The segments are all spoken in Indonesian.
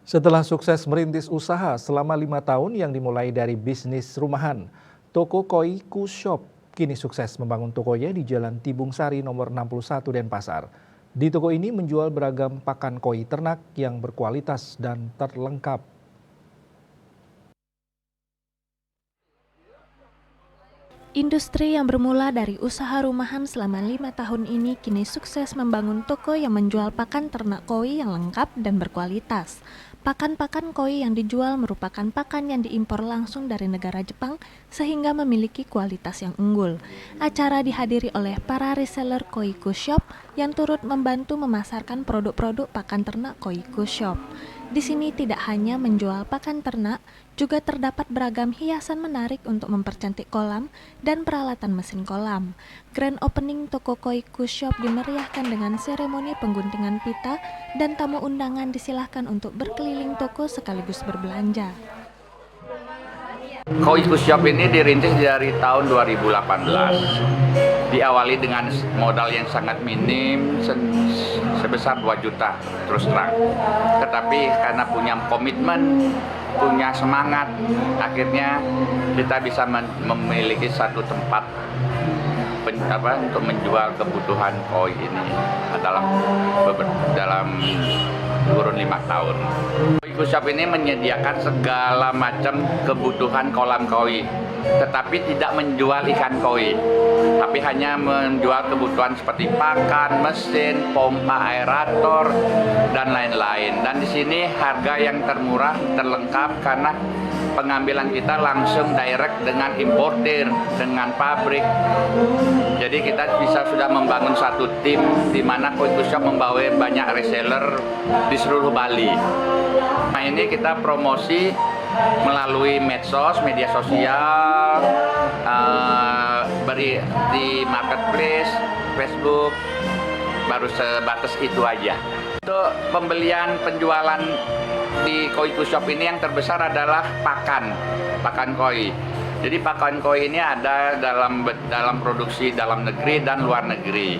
Setelah sukses merintis usaha selama 5 tahun yang dimulai dari bisnis rumahan, toko koi Shop kini sukses membangun tokonya di Jalan Tibung Sari nomor 61 Denpasar. Di toko ini menjual beragam pakan koi ternak yang berkualitas dan terlengkap. Industri yang bermula dari usaha rumahan selama 5 tahun ini kini sukses membangun toko yang menjual pakan ternak koi yang lengkap dan berkualitas. Pakan-pakan koi yang dijual merupakan pakan yang diimpor langsung dari negara Jepang sehingga memiliki kualitas yang unggul. Acara dihadiri oleh para reseller koi Shop yang turut membantu memasarkan produk-produk pakan ternak koi Shop. Di sini tidak hanya menjual pakan ternak, juga terdapat beragam hiasan menarik untuk mempercantik kolam dan peralatan mesin kolam. Grand opening toko koi Shop dimeriahkan dengan seremoni pengguntingan pita dan tamu undangan disilahkan untuk berkeliling toko sekaligus berbelanja. Koi Shop ini dirintis dari tahun 2018. Diawali dengan modal yang sangat minim sebesar 2 juta terus terang. Tetapi karena punya komitmen, punya semangat, akhirnya kita bisa memiliki satu tempat untuk menjual kebutuhan koi ini dalam kurun 5 tahun. Koi Shop ini menyediakan segala macam kebutuhan kolam koi, tetapi tidak menjual ikan koi, tapi hanya menjual kebutuhan seperti pakan, mesin, pompa aerator, dan lain-lain. Dan di sini harga yang termurah, terlengkap karena pengambilan kita langsung direct dengan importir, dengan pabrik. Jadi kita sudah membangun satu tim di mana Koi Shop membawa banyak reseller di seluruh Bali. Nah, ini kita promosi melalui medsos, media sosial, di marketplace, Facebook, baru sebatas itu aja. Untuk pembelian penjualan di Koi Shop ini yang terbesar adalah pakan koi. Jadi pakan koi ini ada dalam produksi dalam negeri dan luar negeri.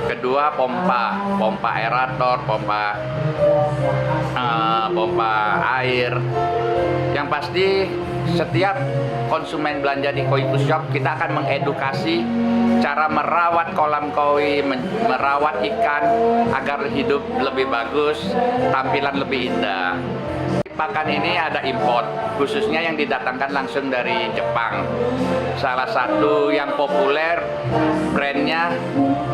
Kedua, pompa aerator, pompa air. Yang pasti setiap konsumen belanja di Koi Shop kita akan mengedukasi cara merawat kolam koi, merawat ikan agar hidup lebih bagus, tampilan lebih indah. Pakan ini ada import, khususnya yang didatangkan langsung dari Jepang. Salah satu yang populer brandnya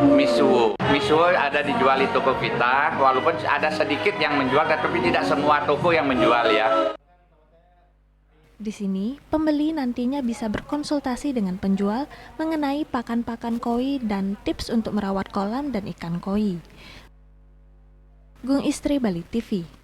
Misuo. Misuo ada dijual di toko kita, walaupun ada sedikit yang menjual, tapi tidak semua toko yang menjual ya. Di sini, pembeli nantinya bisa berkonsultasi dengan penjual mengenai pakan-pakan koi dan tips untuk merawat kolam dan ikan koi. Gung Istri, Bali TV.